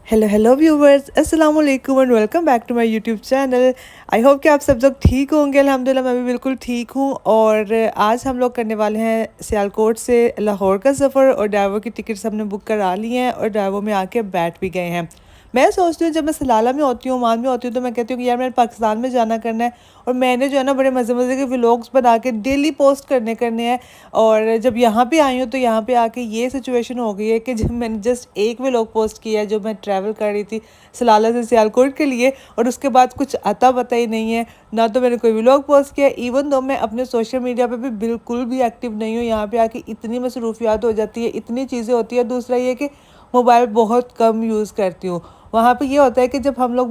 Hello viewers, अस्सलाम वालेकुम and welcome back to my YouTube channel. I hope कि आप सब लोग ठीक होंगे। अल्हम्दुलिल्लाह मैं भी बिल्कुल ठीक हूँ। और आज हम लोग करने वाले हैं सियालकोट से लाहौर का सफ़र, और ड्राइवर की टिकट्स हमने बुक करा ली हैं और ड्राइवर में आके बैठ भी गए हैं। मैं सोचती हूँ जब मैं सलाला में होती हूँ, ओमान में होती हूँ, तो मैं कहती हूँ कि यार मैंने पाकिस्तान में जाना करना है और मैंने जो है ना बड़े मज़े मज़े के व्लॉग्स बना के डेली पोस्ट करने हैं। और जब यहाँ पे आई हूँ तो यहाँ पे आके ये सिचुएशन हो गई है कि जब मैंने जस्ट एक व्लॉग पोस्ट किया है जो मैं ट्रैवल कर रही थी सलाला से सियालकोट के लिए, और उसके बाद कुछ अता पता ही नहीं है। ना तो मैंने कोई व्लॉग पोस्ट किया, इवन दो मैं अपने सोशल मीडिया पे भी बिल्कुल भी एक्टिव नहीं हूँ। यहाँ पे आके इतनी मसरूफियात हो जाती है, इतनी चीज़ें होती है। दूसरा ये कि मोबाइल बहुत कम यूज़ करती हूँ। वहाँ पे ये होता है कि जब हम लोग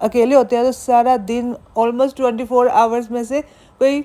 अकेले होते हैं तो सारा दिन ऑलमोस्ट 24 आवर्स में से कोई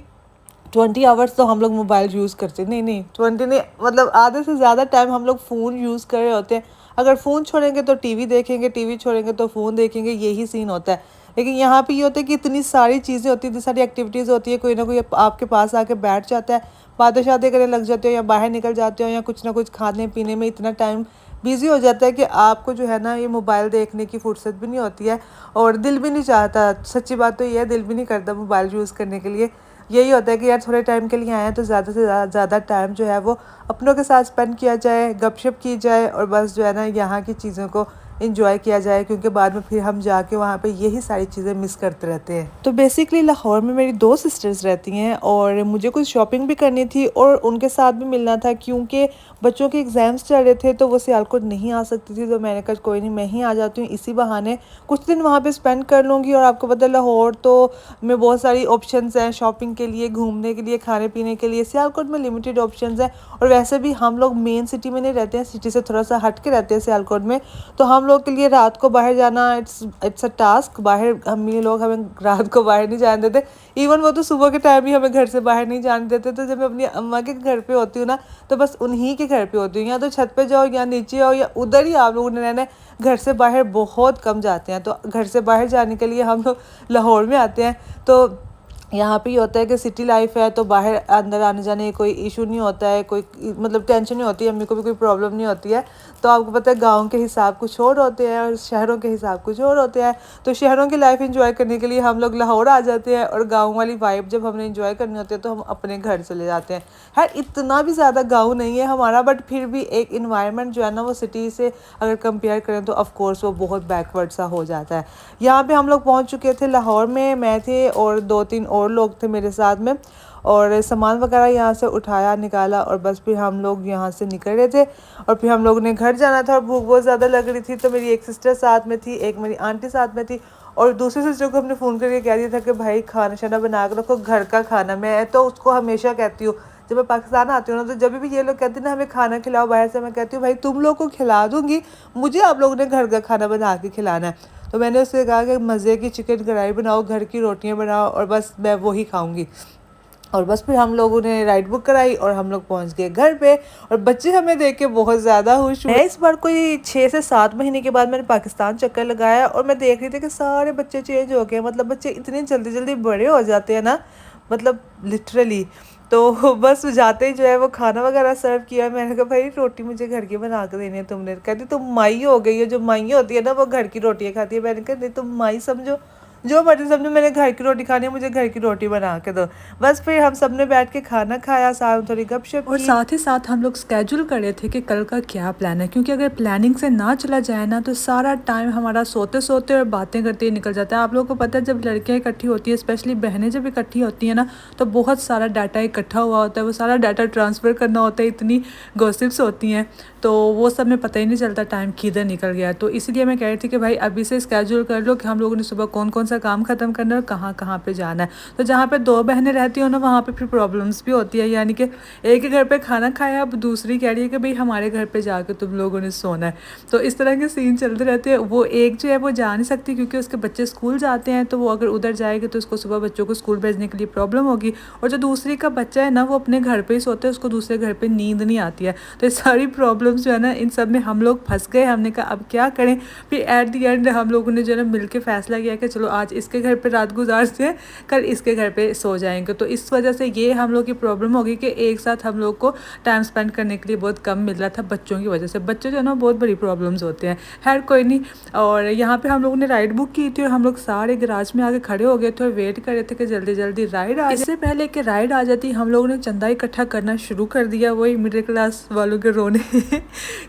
20 आवर्स तो हम लोग मोबाइल यूज़ करते हैं। नहीं 20 नहीं, मतलब आधे से ज़्यादा टाइम हम लोग फ़ोन यूज़ कर रहे होते हैं। अगर फ़ोन छोड़ेंगे तो टीवी देखेंगे, टीवी छोड़ेंगे तो फ़ोन देखेंगे, यही सीन होता है। लेकिन यहाँ पे ये होता है कि इतनी सारी चीज़ें होती हैं, इतनी सारी एक्टिविटीज़ होती है, कोई ना कोई आपके पास आके बैठ जाता है, बातें शातें करने लग जाते हो या बाहर निकल जाते हो या कुछ ना कुछ खाने पीने में इतना टाइम बिज़ी हो जाता है कि आपको जो है ना ये मोबाइल देखने की फुर्सत भी नहीं होती है और दिल भी नहीं चाहता। सच्ची बात तो ये है, दिल भी नहीं करता मोबाइल यूज़ करने के लिए। यही होता है कि यार थोड़े टाइम के लिए आए हैं तो ज़्यादा से ज़्यादा टाइम जो है वो अपनों के साथ स्पेंड किया जाए, गपशप की जाए और बस जो है ना यहाँ की चीज़ों को इंजॉय किया जाए, क्योंकि बाद में फिर हम जाके वहाँ पे यही सारी चीज़ें मिस करते रहते हैं। तो बेसिकली लाहौर में मेरी दो सिस्टर्स रहती हैं और मुझे कुछ शॉपिंग भी करनी थी और उनके साथ भी मिलना था, क्योंकि बच्चों के एग्ज़ाम्स चल रहे थे तो वो सियालकोट नहीं आ सकती थी। तो मैंने कहा कोई नहीं, मैं ही आ जाती हूँ, इसी बहाने कुछ दिन वहाँ पे स्पेंड कर लूँगी। और आपको पता है लाहौर तो में बहुत सारी ऑप्शंस हैं शॉपिंग के लिए, घूमने के लिए, खाने पीने के लिए। सियालकोट में लिमिटेड ऑप्शंस हैं और वैसे भी हम लोग मेन सिटी में नहीं रहते हैं, सिटी से थोड़ा सा हट के रहते हैं सियालकोट में। तो हम लोग के लिए रात को बाहर जाना इट्स अ टास्क। बाहर हम ये लोग हमें रात को बाहर नहीं जाने देते। इवन वो तो सुबह के टाइम ही हमें घर से बाहर नहीं जाने देते। तो जब मैं अपनी अम्मा के घर पे होती हूँ ना तो बस उन्हीं के घर पे होती हूँ, या तो छत पे जाओ या नीचे आओ या उधर ही आप लोगों ने रहना है। घर से बाहर बहुत कम जाते हैं। तो घर से बाहर जाने के लिए हम लोग लाहौर में आते हैं। तो यहाँ पे ये होता है कि सिटी लाइफ है तो बाहर अंदर आने जाने कोई इशू नहीं होता है, कोई मतलब टेंशन नहीं होती है, अम्मी को भी कोई प्रॉब्लम नहीं होती है। तो आपको पता है गांव के हिसाब कुछ और होते हैं और शहरों के हिसाब कुछ और होते हैं। तो शहरों की लाइफ एंजॉय करने के लिए हम लोग लाहौर आ जाते हैं और गाँव वाली वाइब जब हमने इंजॉय करनी होती है तो हम अपने घर चले जाते हैं। खैर इतना भी ज़्यादा गाँव नहीं है हमारा, बट फिर भी एक इन्वायरमेंट जो है ना वो सिटी से अगर कंपेयर करें तो ऑफकोर्स वो बहुत बैकवर्ड सा हो जाता है। यहाँ पे हम लोग पहुँच चुके थे लाहौर में, मैं थे और दो तीन और लोग थे मेरे साथ में, और सामान वगैरह यहाँ से उठाया निकाला और बस फिर हम लोग यहाँ से निकल रहे थे। और फिर हम लोग ने घर जाना था और भूख बहुत ज़्यादा लग रही थी। तो मेरी एक सिस्टर साथ में थी, एक मेरी आंटी साथ में थी, और दूसरी सिस्टर को हमने फ़ोन करके कह दिया था कि भाई खाना शाना बना कर रखो, घर का खाना। मैं तो उसको हमेशा कहती हूँ जब मैं पाकिस्तान आती हूँ ना, तो जब भी ये लोग कहते हैं ना हमें खाना खिलाओ बाहर से, मैं कहती हूँ भाई तुम लोग को खिला दूँगी, मुझे आप लोगों ने घर का खाना बना के खिलाना है। तो मैंने उससे कहा कि मज़े की चिकन कढ़ाई बनाओ, घर की रोटियां बनाओ और बस मैं वही खाऊंगी। और बस फिर हम लोगों ने राइड बुक कराई और हम लोग पहुंच गए घर पे। और बच्चे हमें देख के बहुत ज़्यादा खुश हुए। इस बार कोई 6 से 7 महीने के बाद मैंने पाकिस्तान चक्कर लगाया और मैं देख रही थी कि सारे बच्चे चेंज हो गए। मतलब बच्चे इतने जल्दी जल्दी बड़े हो जाते हैं ना, मतलब लिटरली। तो बस जाते ही जो है वो खाना वगैरह सर्व किया। मैंने कहा भाई रोटी मुझे घर की बना के देनी है तुमने। कहती तुम माई हो गई हो, जो माई होती है ना वो घर की रोटियाँ खाती है। मैंने कहा नहीं तुम माई समझो, जो मर्जी समझो, मैंने घर की रोटी खानी है, मुझे घर की रोटी बना के दो। बस फिर हम सब ने बैठ के खाना खाया, साथ थोड़ी गपशप की। और साथ ही साथ हम लोग स्केड्यूल कर रहे थे कि कल का क्या प्लान है, क्योंकि अगर प्लानिंग से ना चला जाए ना तो सारा टाइम हमारा सोते सोते और बातें करते ही निकल जाता है। आप लोगों को पता है जब लड़कियाँ इकट्ठी होती है, स्पेशली बहनें जब इकट्ठी होती हैं ना, तो बहुत सारा डाटा इकट्ठा हुआ होता है, वो सारा डाटा ट्रांसफ़र करना होता है, इतनी गॉसिप्स होती हैं, तो वो सब में पता ही नहीं चलता टाइम किधर निकल गया। तो इसलिए मैं कह रही थी कि भाई अभी से स्केड्यूल कर लो कि हम लोगों ने सुबह कौन कौन सा काम ख़त्म करना है और कहाँ कहाँ पे जाना है। तो जहाँ पे दो बहनें रहती हो ना वहाँ पे फिर प्रॉब्लम्स भी होती है, यानी कि एक ही घर पे खाना खाया, अब दूसरी कह रही है कि भाई हमारे घर पे जाके तुम लोगों ने सोना है। तो इस तरह के सीन चलते रहते हैं। वो एक जो है वो जा नहीं सकती क्योंकि उसके बच्चे स्कूल जाते हैं, तो वो अगर उधर जाएगी तो उसको सुबह बच्चों को स्कूल भेजने के लिए प्रॉब्लम होगी। और जो दूसरी का बच्चा है ना वो अपने घर पर ही सोता है, उसको दूसरे घर पर नींद नहीं आती है। तो ये सारी प्रॉब्लम्स जो है ना इन सब में हम लोग फंस गए। हमने कहा अब क्या करें। फिर एट दी एंड हम लोगों ने जो है ना मिल के फैसला किया कि चलो आज आज इसके घर पे रात गुजारते हैं, कल इसके घर पे सो जाएंगे। तो इस वजह से ये हम लोग की प्रॉब्लम होगी कि एक साथ हम लोग को टाइम स्पेंड करने के लिए बहुत कम मिल रहा था बच्चों की वजह से। बच्चे जो है ना बहुत बड़ी प्रॉब्लम्स होते हैं। खैर कोई नहीं। और यहाँ पे हम लोगों ने राइड बुक की थी और हम लोग सारे गराज में आके खड़े हो गए थे और वेट कर रहे थे कि जल्दी जल्दी राइड आ जाए। इससे पहले कि राइड आ जाती हम लोगों ने चंदा इकट्ठा करना शुरू कर दिया, वही मिडिल क्लास वालों के रोने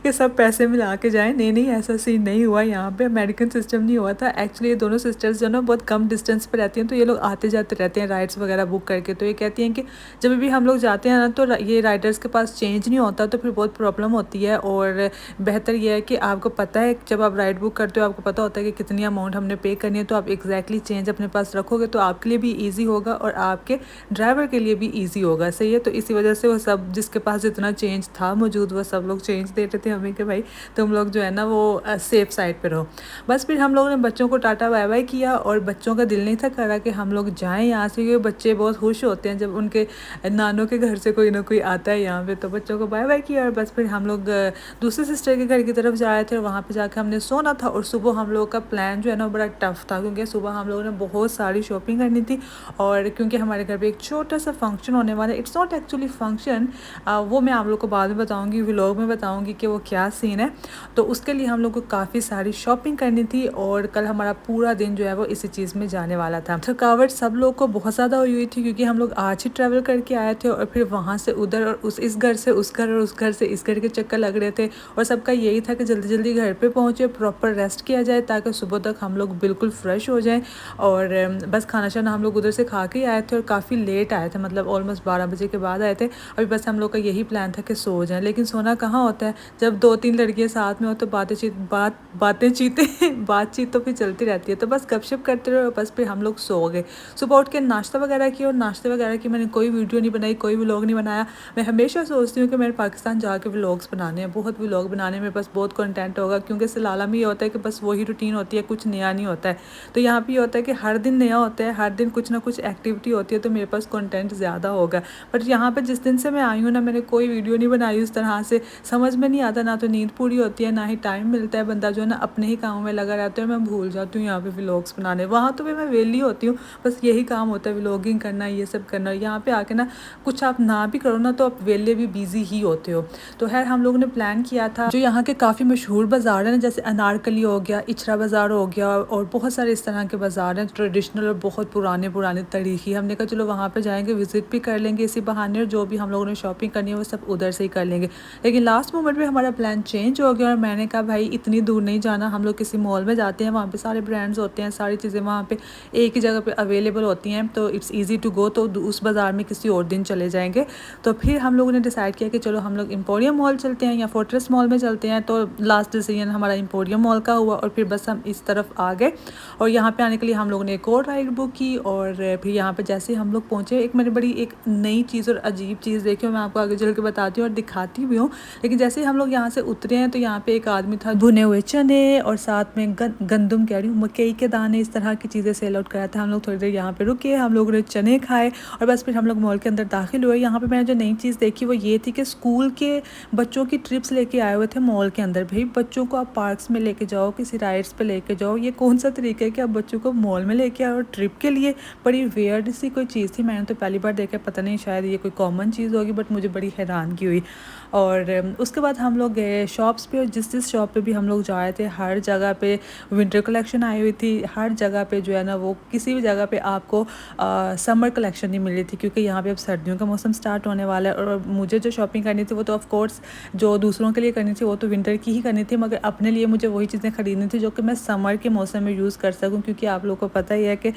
कि सब पैसे मिला के जाएं। नहीं, ऐसा सीन नहीं हुआ। यहाँ पे अमेरिकन सिस्टम नहीं हुआ था। एक्चुअली ये दोनों सिस्टर्स जो ना बहुत कम डिस्टेंस पर रहती हैं, तो ये लोग आते जाते रहते हैं राइड्स वगैरह बुक करके। तो ये कहती हैं कि जब भी हम लोग जाते हैं ना तो ये राइडर्स के पास चेंज नहीं होता, तो फिर बहुत प्रॉब्लम होती है। और बेहतर यह है कि आपको पता है जब आप राइड बुक करते हो आपको पता होता है कि कितनी अमाउंट हमने पे करनी है, तो आप एग्जैक्टली चेंज अपने पास रखोगे तो आपके लिए भी ईजी होगा और आपके ड्राइवर के लिए भी ईजी होगा। सही है। तो इसी वजह से वो सब जिसके पास जितना चेंज था मौजूद वो सब लोग चेंज देते थे हमें कि भाई तुम लोग जो है ना वो सेफ साइड पे रहो। बस फिर हम लोगों ने बच्चों को टाटा बाय बाय किया और बच्चों का दिल नहीं था कर रहा कि हम लोग जाएं यहाँ से, क्योंकि बच्चे बहुत खुश होते हैं जब उनके नानों के घर से कोई ना कोई आता है यहाँ पे। तो बच्चों को बाय बाय किया और बस फिर हम लोग दूसरे सिस्टर के घर की तरफ जा रहे थे और वहाँ पे जाकर हमने सोना था। और सुबह हम लोग का प्लान जो है ना बड़ा टफ था, क्योंकि सुबह हम लोगों ने बहुत सारी शॉपिंग करनी थी। और क्योंकि हमारे घर पे एक छोटा सा फंक्शन होने वाला है, इट्स नॉट एक्चुअली फंक्शन, वो मैं आप लोग को बाद में बताऊँगी, व्लॉग में बताऊँगी कि वो क्या सीन है। तो उसके लिए हम लोग को काफ़ी सारी शॉपिंग करनी थी और कल हमारा पूरा दिन जो है वो इसी चीज़ में जाने वाला था। थकावट सब लोग को बहुत ज़्यादा हुई थी, क्योंकि हम लोग आज ही ट्रैवल करके आए थे और फिर वहाँ से उधर और इस घर से उस घर और उस घर से इस घर के चक्कर लग रहे थे। और सबका यही था कि जल्दी जल्दी घर पे पहुँचे, प्रॉपर रेस्ट किया जाए ताकि सुबह तक हम लोग बिल्कुल फ्रेश हो जाएं। और बस खाना शाना हम लोग उधर से खा के आए थे और काफ़ी लेट आए थे, मतलब ऑलमोस्ट 12 बजे के बाद आए थे। अभी बस हम लोग का यही प्लान था कि सो जाएं, लेकिन सोना कहाँ होता है जब 2-3 लड़कियाँ साथ में हो तो बातचीत तो फिर चलती रहती है। तो बस गपशप करते रहे और बस फिर हम लोग सो गए। सुबह उठ के नाश्ता वगैरह किया और नाश्ते वगैरह की मैंने कोई वीडियो नहीं बनाई, कोई व्लॉग नहीं बनाया। मैं हमेशा सोचती हूँ कि मैंने पाकिस्तान जाके व्लॉग्स बनाने हैं, बहुत व्लॉग बनाने में बस बहुत कंटेंट होगा, क्योंकि सलाला में ये होता है कि बस वही रूटीन होती है, कुछ नया नहीं होता है। तो यहाँ पे ये होता है कि हर दिन नया होता है, हर दिन कुछ ना कुछ एक्टिविटी होती है, तो मेरे पास कंटेंट ज़्यादा होगा। बट यहाँ पर जिस दिन से मैं आई हूँ ना मैंने कोई वीडियो नहीं बनाई उस तरह से, समझ में नहीं आता, ना तो नींद पूरी होती है ना ही टाइम मिलता है। बंदा जो है ना अपने ही कामों में लगा रहता है, मैं भूल जाती हूँ यहाँ पे व्लॉग्स बनाने। वहाँ तो भी मैं वेली होती हूँ, बस यही काम होता है व्लॉगिंग करना, ये सब करना। यहाँ पे आके ना कुछ आप ना भी करो ना तो आप वेले भी बिजी ही होते हो। तो खैर हम लोगों ने प्लान किया था, जो यहाँ के काफ़ी मशहूर बाज़ार हैं जैसे अनारकली हो गया, इचरा बाज़ार हो गया और बहुत सारे इस तरह के बाज़ार हैं ट्रेडिशनल और बहुत पुराने तरीक़ी। हमने कहा चलो वहाँ पे जाएंगे, विज़िट भी कर लेंगे इसी बहाने, और जो भी हम लोगों ने शॉपिंग करनी है वो सब उधर से ही कर लेंगे। लेकिन लास्ट मोमेंट में हमारा प्लान चेंज हो गया और मैंने कहा भाई इतनी दूर नहीं जाना, हम लोग किसी मॉल में जाते हैं, वहाँ पे सारे ब्रांड्स होते हैं, सारी चीज़ें वहाँ पे एक ही जगह पे अवेलेबल होती हैं, तो इट्स इजी टू गो। तो उस बाज़ार में किसी और दिन चले जाएंगे। तो फिर हम लोगों ने डिसाइड किया कि चलो हम लोग एम्पोरियम मॉल चलते हैं या फोर्ट्रेस मॉल में चलते हैं। तो लास्ट डिसीजन हमारा एम्पोरियम मॉल का हुआ और फिर बस हम इस तरफ आ गए। और यहाँ पे आने के लिए हम लोगों ने एक और राइड बुक की और फिर यहाँ पे जैसे हम लोग पहुँचे एक मैंने बड़ी एक नई चीज़ और अजीब चीज़ देखी, मैं आपको आगे चल के बताती हूँ और दिखाती भी हूँ। लेकिन जैसे हम लोग यहाँ से उतरे हैं तो यहाँ पे एक आदमी था, भुने हुए चने और साथ में गंदम कह रही हूँ, मकई के दाने, इस तरह की चीज़ें सेल आउट कराया था। हम लोग थोड़ी देर यहाँ पे रुके, हम लोग ने चने खाए और बस फिर हम लोग मॉल के अंदर दाखिल हुए। यहाँ पे मैंने जो नई चीज़ देखी वो ये थी कि स्कूल के बच्चों की ट्रिप्स लेके आए हुए थे मॉल के अंदर। भाई बच्चों को आप पार्क्स में लेके जाओ, किसी राइड्स पे लेके जाओ, ये कौन सा तरीका है कि आप बच्चों को मॉल में लेके आओ ट्रिप के लिए? बड़ी वियर्ड सी कोई चीज़ थी, मैंने तो पहली बार देखा, पता नहीं शायद ये कोई कॉमन चीज़ होगी, बट मुझे बड़ी हैरानगी हुई। और उसके बाद हम लोग गए शॉप्स पे और जिस शॉप पे भी हम लोग जा रहे थे हर जगह पे विंटर कलेक्शन आई हुई थी। हर जगह पे जो है ना वो किसी भी जगह पे आपको समर कलेक्शन नहीं मिल रही थी, क्योंकि यहाँ पे अब सर्दियों का मौसम स्टार्ट होने वाला है। और मुझे जो शॉपिंग करनी थी वो तो ऑफ कोर्स जो दूसरों के लिए करनी थी वो तो विंटर की ही करनी थी, मगर अपने लिए मुझे वही चीज़ें खरीदनी थी जो कि मैं समर के मौसम में यूज़ कर सकूँ। क्योंकि आप लोगों को पता ही है कि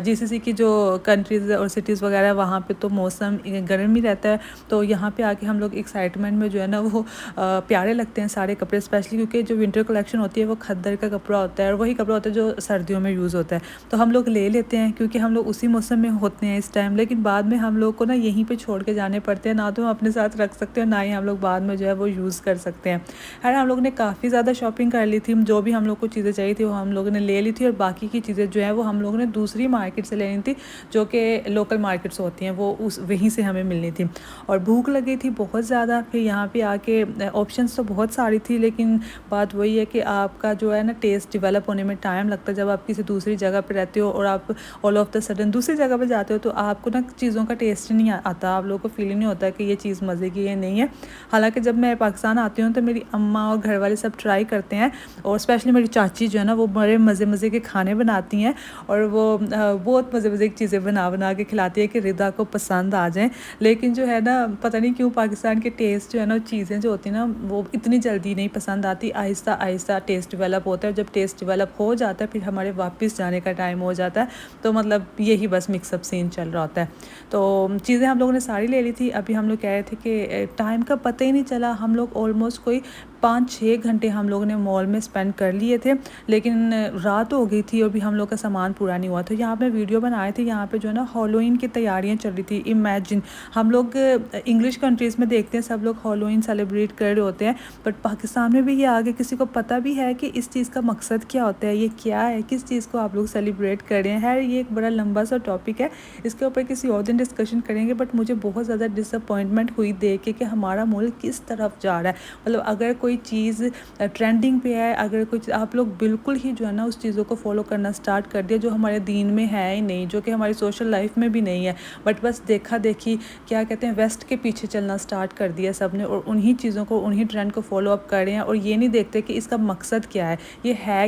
GCC की जो कंट्रीज़ और सिटीज़ वगैरह वहाँ पे तो मौसम गर्म ही रहता है। तो यहाँ पे आके हम लोग एक्साइटमेंट में जो है ना वो प्यारे लगते हैं सारे कपड़े, स्पेशली क्योंकि जो विंटर कलेक्शन होती है वो खद्दर का कपड़ा होता है और वही कपड़ा होता है जो सर्दियों में यूज़ होता है। तो हम लोग ले लेते हैं क्योंकि हम लोग उसी मौसम में होते हैं इस टाइम, लेकिन बाद में हम लोग को ना यहीं पे छोड़ के जाने पड़ते हैं, ना तो हम अपने साथ रख सकते हैं ना ही हम लोग बाद में जो है वो यूज़ कर सकते हैं। खैर हम लोग ने काफ़ी ज़्यादा शॉपिंग कर ली थी, जो भी हम लोग को चीज़ें चाहिए थी वो हम लोगों ने ले ली थी और बाकी की चीज़ें जो है वो हम लोगों ने दूसरी मार्केट से लेनी थी, जो कि लोकल मार्केट्स होती हैं, वो वहीं से हमें मिलनी थी। और भूख लगी थी बहुत ज़्यादा। फिर यहाँ पे आके ऑप्शंस तो बहुत सारी थी, लेकिन बात वही है कि आपका जो है ना टेस्ट डेवलप होने में टाइम लगता है। जब आपकी किसी दूसरी जगह पे रहते हो और आप ऑल ऑफ द सडन दूसरी जगह पे जाते हो तो आपको ना चीज़ों का टेस्ट नहीं आता, आप लोगों को फीलिंग नहीं होता कि ये चीज़ मज़े की है नहीं है। हालांकि जब मैं पाकिस्तान आती हूँ तो मेरी अम्मा और घर वाले सब ट्राई करते हैं, और स्पेशली मेरी चाची जो है ना वो बड़े मज़े के खाने बनाती हैं, और वो बहुत मज़े की चीज़ें बना के खिलाती है कि रिदा को पसंद आ जाएँ। लेकिन जो है ना पता नहीं क्यों पाकिस्तान के टेस्ट जो है ना चीज़ें जो होती हैं ना वो इतनी जल्दी नहीं पसंद आती, आहिस्ता आहिस्ता टेस्ट डेवलप होता है। जब टेस्ट डेवलप हो जाता है फिर हमारे वापस जाने का टाइम हो जाता है, तो मतलब यही बस मिक्सअप सीन चल रहा होता है। तो चीज़ें हम लोगों ने सारी ले ली थी। अभी हम लोग कह रहे थे कि टाइम का पता ही नहीं चला, हम लोग ऑलमोस्ट कोई 5-6 घंटे हम लोगों ने मॉल में स्पेंड कर लिए थे, लेकिन रात हो गई थी और भी हम लोग का सामान पूरा नहीं हुआ। तो यहाँ पे वीडियो बनाए थे, यहाँ पे जो है ना हॉलोइन की तैयारियाँ चल रही थी। इमेजिन हम लोग इंग्लिश कंट्रीज़ में देखते हैं सब लोग हॉलोइन सेलिब्रेट कर रहे होते हैं, बट पाकिस्तान में भी ये आगे किसी को पता भी है कि इस चीज़ का मकसद क्या होता है, ये क्या है, किस चीज़ को आप लोग सेलिब्रेट कर रहे हैं। ये एक बड़ा लंबा सा टॉपिक है, इसके ऊपर किसी और दिन डिस्कशन करेंगे। बट मुझे बहुत ज़्यादा डिसअपॉइंटमेंट हुई देख के कि हमारा मुल्क किस तरफ जा रहा है। मतलब अगर कोई चीज़ ट्रेंडिंग पे है, अगर कुछ आप लोग बिल्कुल ही जो है ना उस चीज़ों को फॉलो करना स्टार्ट कर दिया जो हमारे दीन में है ही नहीं, जो कि हमारी सोशल लाइफ में भी नहीं है, बट बस देखा देखी क्या कहते हैं वेस्ट के पीछे चलना स्टार्ट कर दिया सब ने, और उन्हीं चीज़ों को उन्हीं ट्रेंड को फॉलो अप कर रहे हैं, और ये नहीं देखते कि इसका मकसद क्या है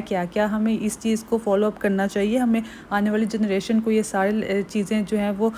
क्या क्या हमें इस चीज़ को फॉलो अप करना चाहिए, हमें आने वाली जनरेशन को ये सारी चीज़ें जो हैं वो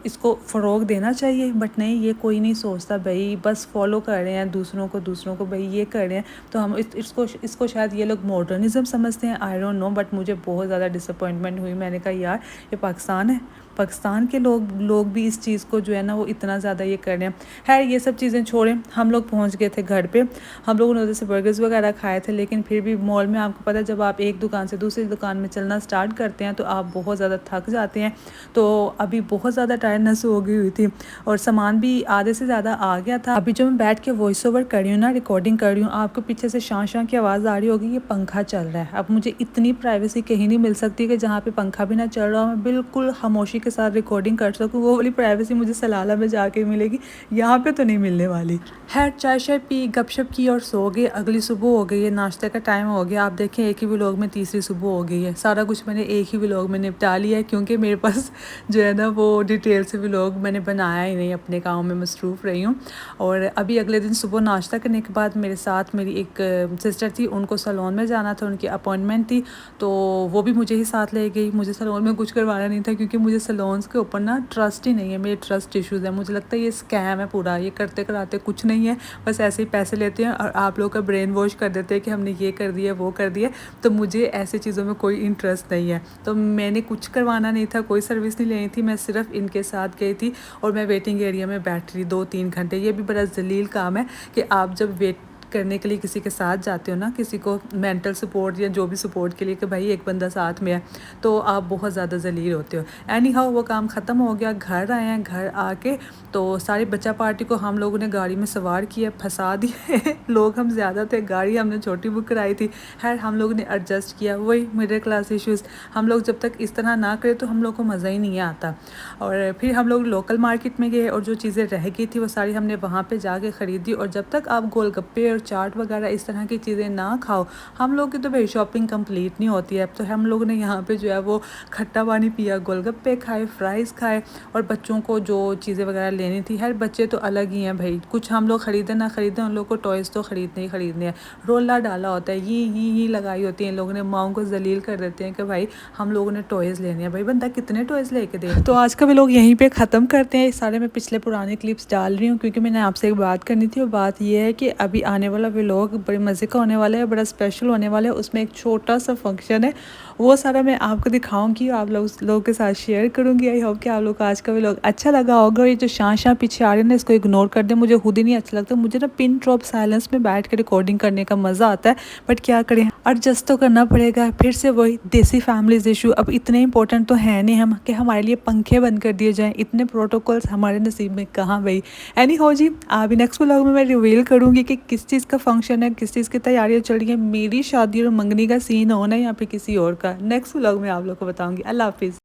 इसको फ़रोग देना चाहिए। बट नहीं, ये कोई नहीं सोचता, भाई बस फॉलो कर रहे हैं दूसरों को भाई ये कर रहे हैं, तो हम इसको शायद ये लोग मॉडर्निज़म समझते हैं, आई डोंट नो। बट मुझे बहुत ज़्यादा डिसअपॉइंटमेंट हुई, मैंने कहा यार ये पाकिस्तान है, पाकिस्तान के लोग भी इस चीज़ को जो है ना वो इतना ज़्यादा ये कर रहे हैं। खैर ये सब चीज़ें छोड़ें, हम लोग पहुंच गए थे घर पे। हम लोगों ने उधर से बर्गर्स वगैरह खाए थे, लेकिन फिर भी मॉल में आपको पता है जब आप एक दुकान से दूसरी दुकान में चलना स्टार्ट करते हैं तो आप बहुत ज़्यादा थक जाते हैं। तो अभी बहुत ज़्यादा टायर्डनेस हो गई हुई थी और सामान भी आधे से ज़्यादा आ गया था। अभी जो मैं बैठ के वॉइस ओवर कर रही हूँ ना, रिकॉर्डिंग कर रही हूँ, आपको पीछे से शां शां की आवाज़ आ रही होगी, ये पंखा चल रहा है। अब मुझे इतनी प्राइवेसी कहीं नहीं मिल सकती कि जहाँ पे पंखा भी ना चल रहा हो मैं बिल्कुल खामोशी के साथ रिकॉर्डिंग कर सकूँ। वो वाली प्राइवेसी मुझे सलाला में जाके मिलेगी, यहाँ पे तो नहीं मिलने वाली। खैर चाय शाय पी, गपशप की और सो गए। अगली सुबह हो गई है, नाश्ते का टाइम हो गया। आप देखें एक ही व्लॉग में तीसरी सुबह हो गई है। सारा कुछ मैंने एक ही व्लॉग में निपटा लिया है, क्योंकि मेरे पास जो है ना वो डिटेल से व्लॉग मैंने बनाया ही नहीं, अपने काम में मसरूफ़ रही हूँ। और अभी अगले दिन सुबह नाश्ता करने के बाद मेरे साथ मेरी एक सिस्टर थी, उनको सैलून में जाना था, उनकी अपॉइंटमेंट थी, तो वो भी मुझे ही साथ ले गई। मुझे सैलून में कुछ करवाना नहीं था, क्योंकि मुझे सैलून्स के ऊपर ना ट्रस्ट ही नहीं है, मेरे ट्रस्ट इश्यूज़ है। मुझे लगता है ये स्कैम है पूरा, ये करते कराते कुछ नहीं है, बस ऐसे ही पैसे लेते हैं और आप लोग का ब्रेन वॉश कर देते हैं कि हमने ये कर दिया वो कर दिया। तो मुझे ऐसी चीज़ों में कोई इंटरेस्ट नहीं है, तो मैंने कुछ करवाना नहीं था, कोई सर्विस नहीं लेनी थी, मैं सिर्फ इनके साथ गई थी और मैं वेटिंग एरिया में बैठ रही 2-3 घंटे। ये भी बड़ा जलील काम है कि आप जब वेट करने के लिए किसी के साथ जाते हो ना, किसी को मेंटल सपोर्ट या जो भी सपोर्ट के लिए कि भाई एक बंदा साथ में है, तो आप बहुत ज़्यादा जलील होते हो। एनी हाउ वो काम ख़त्म हो गया, घर आए हैं। घर आके तो सारी बच्चा पार्टी को हम लोगों ने गाड़ी में सवार किया, फंसा दिए लोग हम ज़्यादा थे, गाड़ी हमने छोटी बुक कराई थी। खैर हम लोगों ने एडजस्ट किया, वही मिडिल क्लास इश्यूज़। हम लोग जब तक इस तरह ना करें तो हम लोग को मज़ा ही नहीं आता। और फिर हम लोग लोकल मार्केट में गए और जो चीज़ें रह गई थी वो सारी हमने वहाँ पे जाके ख़रीदी। और जब तक आप गोलगप्पे और चाट वगैरह इस तरह की चीज़ें ना खाओ, हम लोग की तो भाई शॉपिंग कंप्लीट नहीं होती है। अब तो हम लोगों ने यहाँ पे जो है वो खट्टा पानी पिया, गोलगप्पे खाए, फ्राइज़ खाए, और बच्चों को जो चीज़ें वगैरह लेनी थी, हर बच्चे तो अलग ही हैं भाई, कुछ हम लोग ख़रीदें ना ख़रीदें, उन लोग को टॉयज़ तो ख़रीदने ही ख़रीदने हैं। रोला डाला होता है, ये लगाई होती है इन लोगों ने, माओं को जलील कर देते हैं कि भाई हम लोगों ने टॉयज़ लेने हैं। भाई बंदा कितने टॉयज़ लेके दे। तो आज का भी लोग यहीं पे ख़त्म करते हैं। सारे मैं पिछले पुराने क्लिप्स डाल रही हूँ क्योंकि मैंने आपसे एक बात करनी थी, और बात ये है कि अभी आने वाला व्लॉग बड़े मज़े का होने वाला है, बड़ा स्पेशल होने वाला है। उसमें एक छोटा सा फंक्शन है, वो सारा मैं आपको दिखाऊंगी, आप लोगों के साथ शेयर करूंगी। आई होप कि आप लोग को आज का व्लॉग अच्छा लगा होगा। ये जो शां पीछे आ रहे हैं ना, इसको इग्नोर कर दें, मुझे खुद ही नहीं अच्छा लगता। मुझे ना पिन ड्रॉप साइलेंस में बैठ के रिकॉर्डिंग करने का मज़ा आता है, बट क्या करें, एडजस्ट तो करना पड़ेगा। फिर से वही देसी फैमिलीज इशू, अब इतने इंपॉर्टेंट तो है नहीं हम कि हमारे लिए पंखे बंद कर दिए जाएँ, इतने प्रोटोकॉल्स हमारे नसीब में कहाँ भाई। एनी हो जी, अभी नेक्स्ट व्लॉग में मैं रिवील करूँगी कि किस चीज़ का फंक्शन है, किस चीज़ की तैयारियाँ चल रही है, मेरी शादी और मंगनी का सीन होना है या फिर किसी और का। नेक्स्ट व्लॉग में आप लोग को बताऊँगी। अल्लाह हाफिज़।